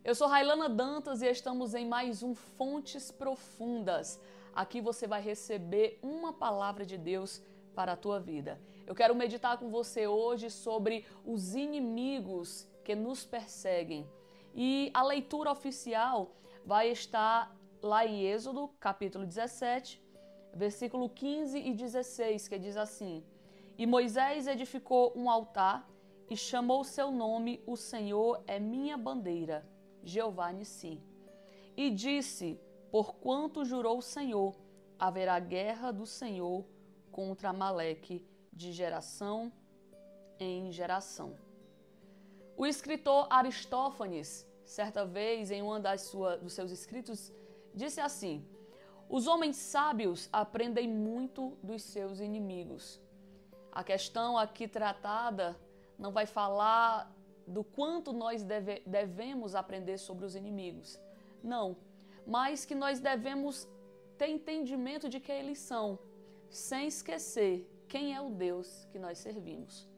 Eu sou Railana Dantas e estamos em mais um Fontes Profundas. Aqui você vai receber uma palavra de Deus para a tua vida. Eu quero meditar com você hoje sobre os inimigos que nos perseguem. E a leitura oficial vai estar lá em Êxodo, capítulo 17, versículo 15 e 16, que diz assim: E Moisés edificou um altar e chamou seu nome, o Senhor é minha bandeira, Jeová Nissi. E disse, porquanto jurou o Senhor, haverá guerra do Senhor contra Amaleque de geração em geração. O escritor Aristófanes, certa vez em uma dos seus escritos, disse assim: os homens sábios aprendem muito dos seus inimigos. A questão aqui tratada não vai falar do quanto nós devemos aprender sobre os inimigos. Não, mas que nós devemos ter entendimento de quem eles são, sem esquecer quem é o Deus que nós servimos.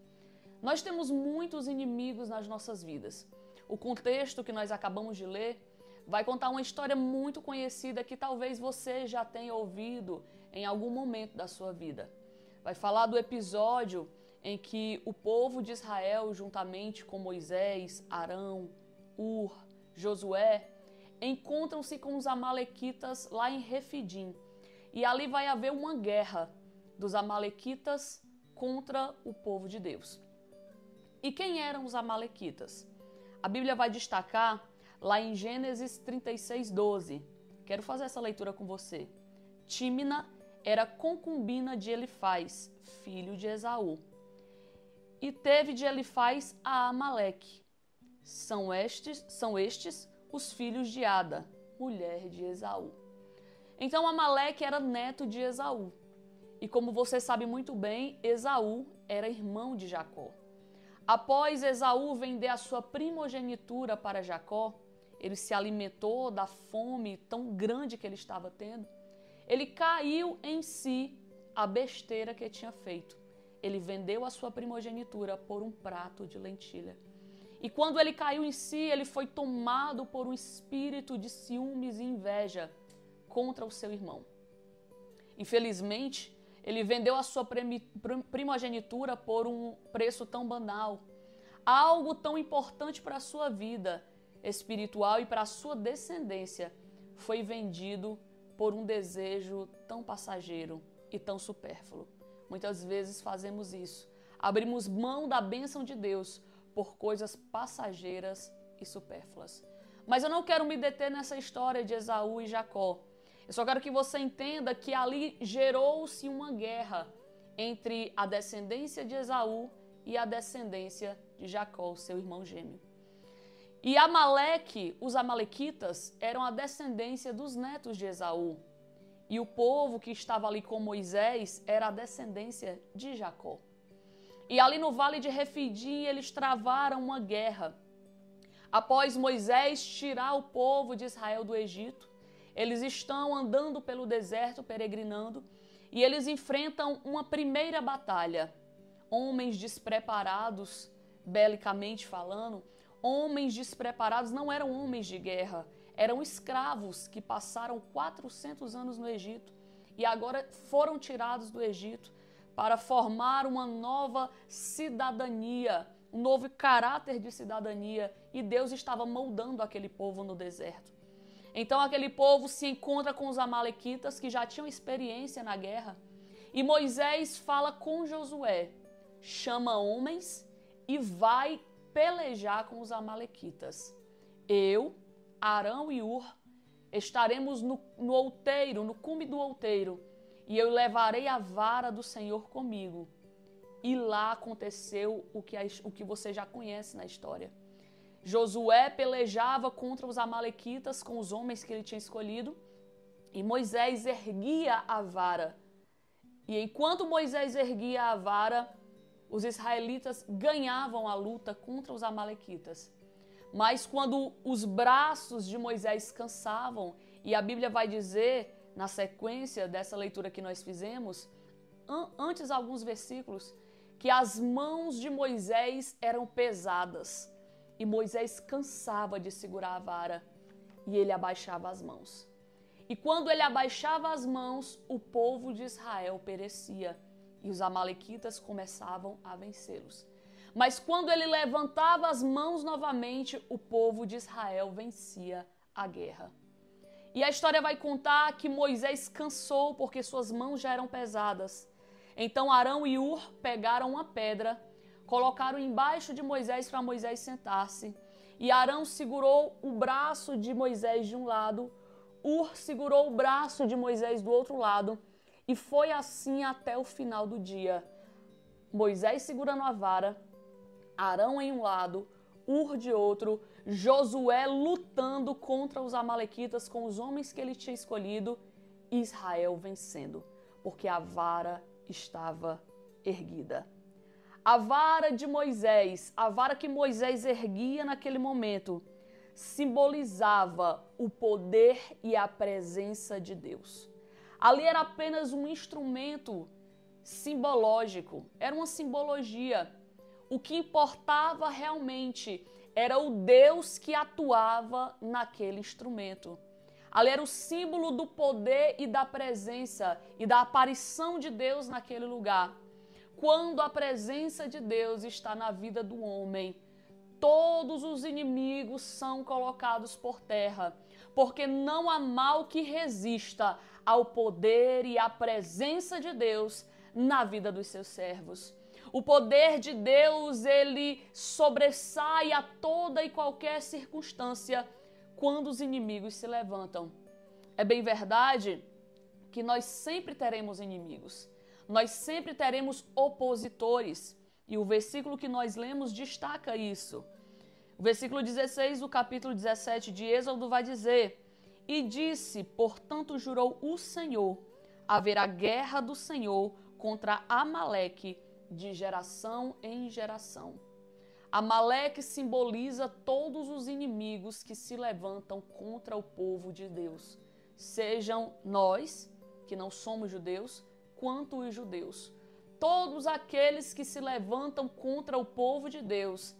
Nós temos muitos inimigos nas nossas vidas. O contexto que nós acabamos de ler vai contar uma história muito conhecida que talvez você já tenha ouvido em algum momento da sua vida. Vai falar do episódio em que o povo de Israel, juntamente com Moisés, Arão, Ur, Josué, encontram-se com os amalequitas lá em Refidim. E ali vai haver uma guerra dos amalequitas contra o povo de Deus. E quem eram os amalequitas? A Bíblia vai destacar lá em Gênesis 36:12. Quero fazer essa leitura com você. Tímina era concubina de Elifaz, filho de Esaú. E teve de Elifaz a Amaleque. São estes os filhos de Ada, mulher de Esaú. Então Amaleque era neto de Esaú. E como você sabe muito bem, Esaú era irmão de Jacó. Após Esaú vender a sua primogenitura para Jacó, ele se alimentou da fome tão grande que ele estava tendo. Ele caiu em si a besteira que tinha feito. Ele vendeu a sua primogenitura por um prato de lentilha. E quando ele caiu em si, ele foi tomado por um espírito de ciúmes e inveja contra o seu irmão. Infelizmente, ele vendeu a sua primogenitura por um preço tão banal. Algo tão importante para a sua vida espiritual e para a sua descendência foi vendido por um desejo tão passageiro e tão supérfluo. Muitas vezes fazemos isso. Abrimos mão da bênção de Deus por coisas passageiras e supérfluas. Mas eu não quero me deter nessa história de Esaú e Jacó. Eu só quero que você entenda que ali gerou-se uma guerra entre a descendência de Esaú e a descendência de Jacó, seu irmão gêmeo. E Amaleque, os amalequitas, eram a descendência dos netos de Esaú. E o povo que estava ali com Moisés era a descendência de Jacó. E ali no vale de Refidim eles travaram uma guerra. Após Moisés tirar o povo de Israel do Egito, eles estão andando pelo deserto, peregrinando, e eles enfrentam uma primeira batalha. Homens despreparados, belicamente falando, homens despreparados não eram homens de guerra, eram escravos que passaram 400 anos no Egito e agora foram tirados do Egito para formar uma nova cidadania, um novo caráter de cidadania, e Deus estava moldando aquele povo no deserto. Então aquele povo se encontra com os amalequitas que já tinham experiência na guerra, e Moisés fala com Josué, chama homens e vai pelejar com os amalequitas. Eu, Arão e Ur, estaremos no outeiro, no cume do outeiro, e eu levarei a vara do Senhor comigo. E lá aconteceu o que você já conhece na história. Josué pelejava contra os amalequitas com os homens que ele tinha escolhido, e Moisés erguia a vara. E enquanto Moisés erguia a vara, os israelitas ganhavam a luta contra os amalequitas. Mas quando os braços de Moisés cansavam, e a Bíblia vai dizer, na sequência dessa leitura que nós fizemos, antes alguns versículos, que as mãos de Moisés eram pesadas. e Moisés cansava de segurar a vara e ele abaixava as mãos. E quando ele abaixava as mãos, o povo de Israel perecia e os amalequitas começavam a vencê-los. Mas quando ele levantava as mãos novamente, o povo de Israel vencia a guerra. E a história vai contar que Moisés cansou porque suas mãos já eram pesadas. Então Arão e Hur pegaram uma pedra, colocaram embaixo de Moisés para Moisés sentar-se. E Arão segurou o braço de Moisés de um lado, Hur segurou o braço de Moisés do outro lado, e foi assim até o final do dia. Moisés segurando a vara, Arão em um lado, Hur de outro, Josué lutando contra os amalequitas com os homens que ele tinha escolhido, e Israel vencendo, porque a vara estava erguida. A vara de Moisés, a vara que Moisés erguia naquele momento, simbolizava o poder e a presença de Deus. Ali era apenas um instrumento simbológico, era uma simbologia. O que importava realmente era o Deus que atuava naquele instrumento. Ali era o símbolo do poder e da presença e da aparição de Deus naquele lugar. Quando a presença de Deus está na vida do homem, todos os inimigos são colocados por terra, porque não há mal que resista ao poder e à presença de Deus na vida dos seus servos. O poder de Deus, ele sobressai a toda e qualquer circunstância quando os inimigos se levantam. É bem verdade que nós sempre teremos inimigos, nós sempre teremos opositores, e o versículo que nós lemos destaca isso. O versículo 16 do capítulo 17 de Êxodo vai dizer: e disse, portanto jurou o Senhor, haverá guerra do Senhor contra Amaleque de geração em geração. Amaleque simboliza todos os inimigos que se levantam contra o povo de Deus, sejam nós, que não somos judeus, quanto os judeus. Todos aqueles que se levantam contra o povo de Deus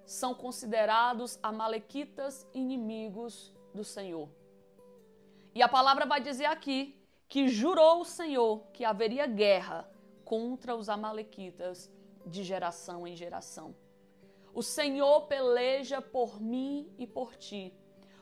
são considerados amalequitas, inimigos do Senhor. E a palavra vai dizer aqui que jurou o Senhor que haveria guerra contra os amalequitas de geração em geração. O Senhor peleja por mim e por ti.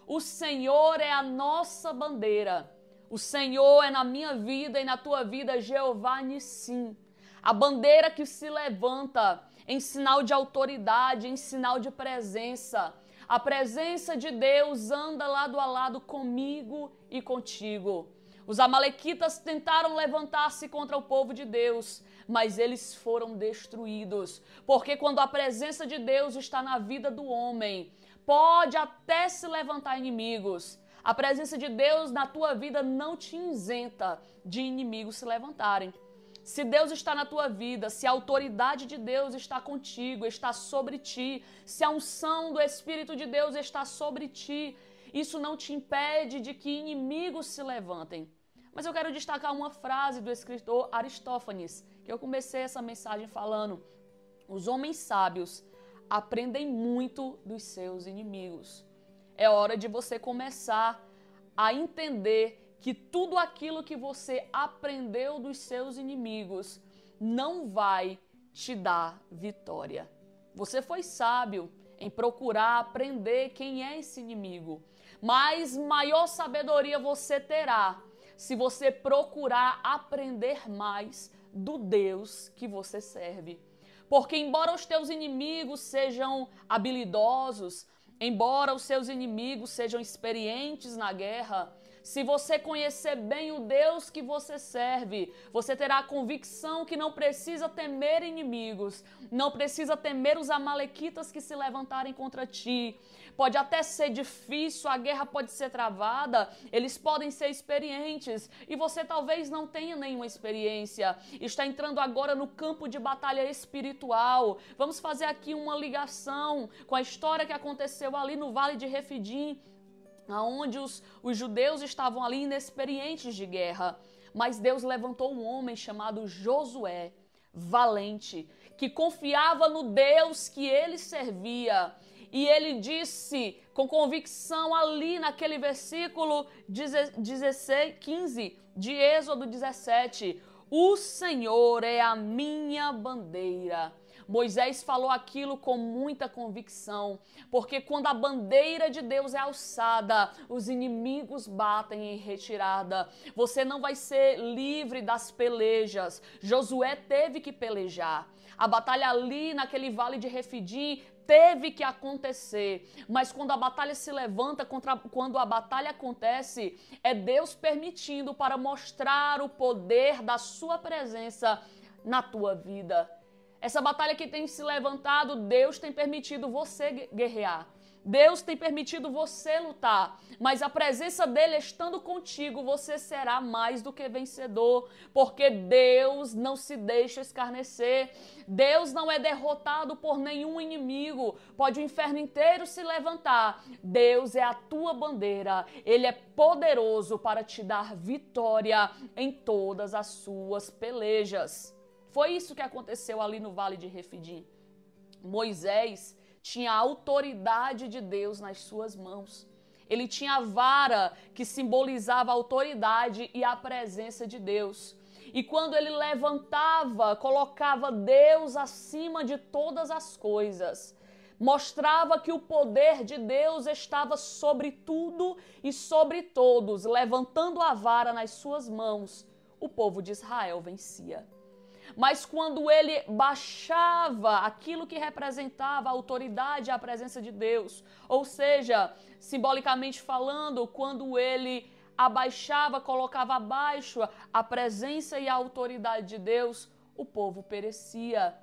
O Senhor é a nossa bandeira. O Senhor é na minha vida e na tua vida Jeová Nissim. A bandeira que se levanta em sinal de autoridade, em sinal de presença. A presença de Deus anda lado a lado comigo e contigo. Os amalequitas tentaram levantar-se contra o povo de Deus, mas eles foram destruídos. Porque quando a presença de Deus está na vida do homem, pode até se levantar inimigos. A presença de Deus na tua vida não te isenta de inimigos se levantarem. Se Deus está na tua vida, se a autoridade de Deus está contigo, está sobre ti, se a unção do Espírito de Deus está sobre ti, isso não te impede de que inimigos se levantem. Mas eu quero destacar uma frase do escritor Aristófanes, que eu comecei essa mensagem falando: os homens sábios aprendem muito dos seus inimigos. É hora de você começar a entender que tudo aquilo que você aprendeu dos seus inimigos não vai te dar vitória. Você foi sábio em procurar aprender quem é esse inimigo, mas maior sabedoria você terá se você procurar aprender mais do Deus que você serve. Porque embora os teus inimigos sejam habilidosos, embora os seus inimigos sejam experientes na guerra, se você conhecer bem o Deus que você serve, você terá a convicção que não precisa temer inimigos, não precisa temer os amalequitas que se levantarem contra ti. Pode até ser difícil, a guerra pode ser travada, eles podem ser experientes e você talvez não tenha nenhuma experiência. Está entrando agora no campo de batalha espiritual. Vamos fazer aqui uma ligação com a história que aconteceu ali no Vale de Refidim, onde os judeus estavam ali inexperientes de guerra. Mas Deus levantou um homem chamado Josué, valente, que confiava no Deus que ele servia. E ele disse com convicção ali naquele versículo 15 de Êxodo 17, o Senhor é a minha bandeira. Moisés falou aquilo com muita convicção, porque quando a bandeira de Deus é alçada, os inimigos batem em retirada. Você não vai ser livre das pelejas. Josué teve que pelejar. A batalha ali naquele vale de Refidim teve que acontecer, mas quando a batalha se levanta, quando a batalha acontece, é Deus permitindo para mostrar o poder da sua presença na tua vida. Essa batalha que tem se levantado, Deus tem permitido você guerrear. Deus tem permitido você lutar, mas a presença dele estando contigo, você será mais do que vencedor, porque Deus não se deixa escarnecer. Deus não é derrotado por nenhum inimigo. Pode o inferno inteiro se levantar. Deus é a tua bandeira. Ele é poderoso para te dar vitória em todas as suas pelejas. Foi isso que aconteceu ali no Vale de Refidim. Moisés tinha a autoridade de Deus nas suas mãos. Ele tinha a vara que simbolizava a autoridade e a presença de Deus. E quando ele levantava, colocava Deus acima de todas as coisas. Mostrava que o poder de Deus estava sobre tudo e sobre todos. Levantando a vara nas suas mãos, o povo de Israel vencia. Mas quando ele baixava aquilo que representava a autoridade e a presença de Deus, ou seja, simbolicamente falando, quando ele abaixava, colocava abaixo a presença e a autoridade de Deus, o povo perecia.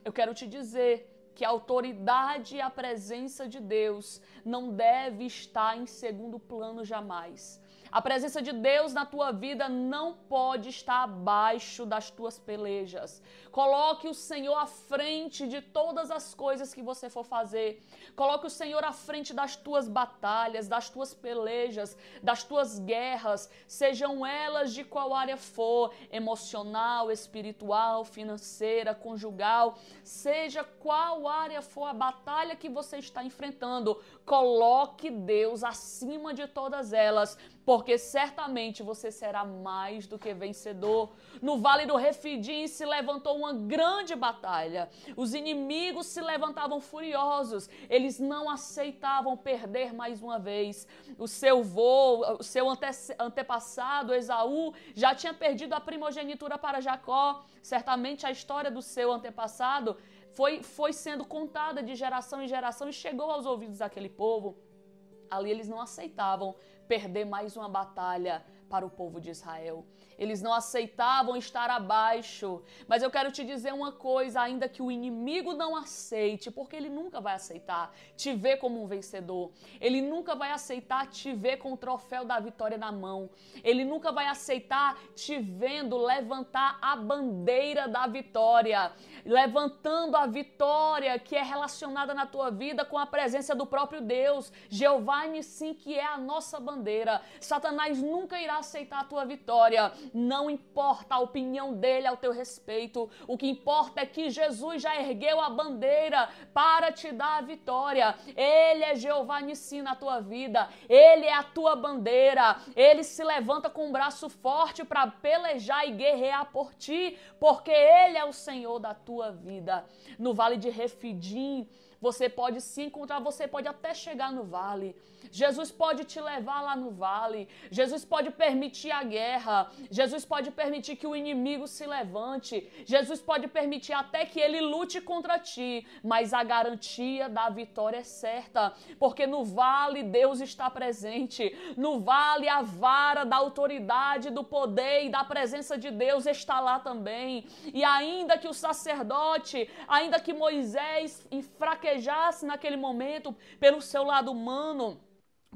Eu quero te dizer que a autoridade e a presença de Deus não deve estar em segundo plano jamais. A presença de Deus na tua vida não pode estar abaixo das tuas pelejas. Coloque o Senhor à frente de todas as coisas que você for fazer. Coloque o Senhor à frente das tuas batalhas, das tuas pelejas, das tuas guerras, sejam elas de qual área for, emocional, espiritual, financeira, conjugal, seja qual área for a batalha que você está enfrentando, coloque Deus acima de todas elas, porque certamente você será mais do que vencedor. No Vale do Refidim se levantou uma grande batalha. Os inimigos se levantavam furiosos. Eles não aceitavam perder mais uma vez. O seu antepassado, Esaú, já tinha perdido a primogenitura para Jacó. Certamente a história do seu antepassado foi sendo contada de geração em geração e chegou aos ouvidos daquele povo. Ali eles não aceitavam perder mais uma batalha para o povo de Israel. Eles não aceitavam estar abaixo. Mas eu quero te dizer uma coisa, ainda que o inimigo não aceite, porque ele nunca vai aceitar te ver como um vencedor. Ele nunca vai aceitar te ver com o troféu da vitória na mão. Ele nunca vai aceitar te vendo levantar a bandeira da vitória. Levantando a vitória que é relacionada na tua vida com a presença do próprio Deus. Jeová Nissim, que é a nossa bandeira. Satanás nunca irá aceitar a tua vitória. Não importa a opinião dele ao teu respeito. O que importa é que Jesus já ergueu a bandeira para te dar a vitória. Ele é Jeová Nissim na tua vida. Ele é a tua bandeira. Ele se levanta com um braço forte para pelejar e guerrear por ti, porque Ele é o Senhor da tua vida. No Vale de Refidim, você pode se encontrar, você pode até chegar no vale. Jesus pode te levar lá no vale. Jesus pode permitir a guerra. Jesus pode permitir que o inimigo se levante. Jesus pode permitir até que ele lute contra ti. Mas a garantia da vitória é certa. Porque no vale Deus está presente. No vale a vara da autoridade, do poder e da presença de Deus está lá também. E ainda que o sacerdote, ainda que Moisés fraquejasse naquele momento pelo seu lado humano,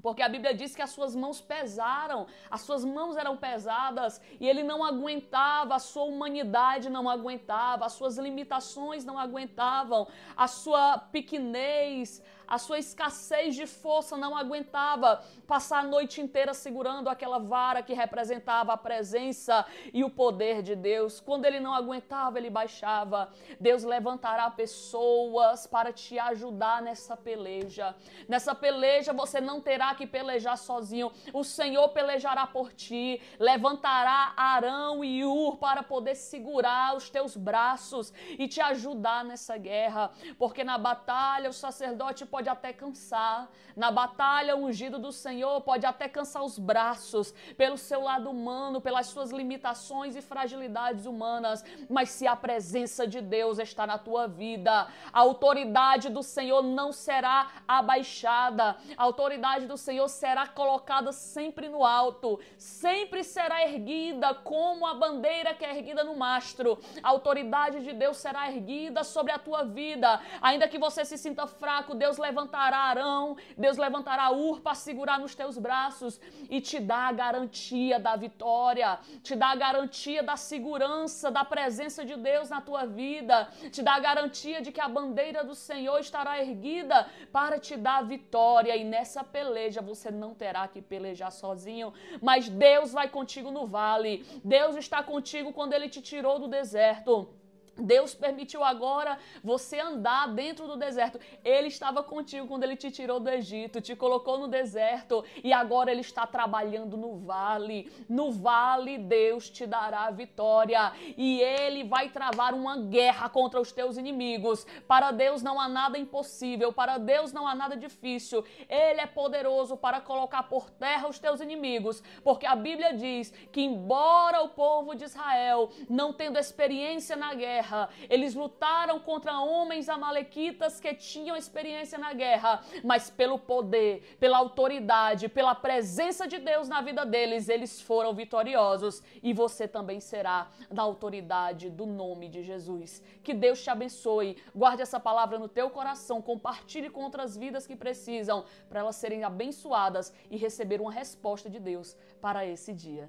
porque a Bíblia diz que as suas mãos pesaram, as suas mãos eram pesadas e ele não aguentava, a sua humanidade não aguentava, as suas limitações não aguentavam, a sua pequenez, a sua escassez de força não aguentava passar a noite inteira segurando aquela vara que representava a presença e o poder de Deus. Quando ele não aguentava, ele baixava. Deus levantará pessoas para te ajudar nessa peleja. Nessa peleja você não terá que pelejar sozinho. O Senhor pelejará por ti, levantará Arão e Ur para poder segurar os teus braços e te ajudar nessa guerra, porque na batalha o sacerdote pode até cansar, na batalha o ungido do Senhor pode até cansar os braços, pelo seu lado humano, pelas suas limitações e fragilidades humanas, mas se a presença de Deus está na tua vida, a autoridade do Senhor não será abaixada, a autoridade do Senhor será colocada sempre no alto, sempre será erguida como a bandeira que é erguida no mastro. A autoridade de Deus será erguida sobre a tua vida, ainda que você se sinta fraco, Deus levantará Arão, Deus levantará Ur para segurar nos teus braços e te dá a garantia da vitória, te dá a garantia da segurança, da presença de Deus na tua vida, te dá a garantia de que a bandeira do Senhor estará erguida para te dar a vitória, e nessa peleja você não terá que pelejar sozinho, mas Deus vai contigo no vale, Deus está contigo quando Ele te tirou do deserto. Deus permitiu agora você andar dentro do deserto. Ele estava contigo quando Ele te tirou do Egito, te colocou no deserto e agora Ele está trabalhando no vale. No vale Deus te dará a vitória e Ele vai travar uma guerra contra os teus inimigos. Para Deus não há nada impossível, para Deus não há nada difícil. Ele é poderoso para colocar por terra os teus inimigos, porque a Bíblia diz que embora o povo de Israel, não tendo experiência na guerra, eles lutaram contra homens amalequitas que tinham experiência na guerra, mas pelo poder, pela autoridade, pela presença de Deus na vida deles, eles foram vitoriosos e você também será na autoridade do nome de Jesus. Que Deus te abençoe, guarde essa palavra no teu coração, compartilhe com outras vidas que precisam para elas serem abençoadas e receber uma resposta de Deus para esse dia.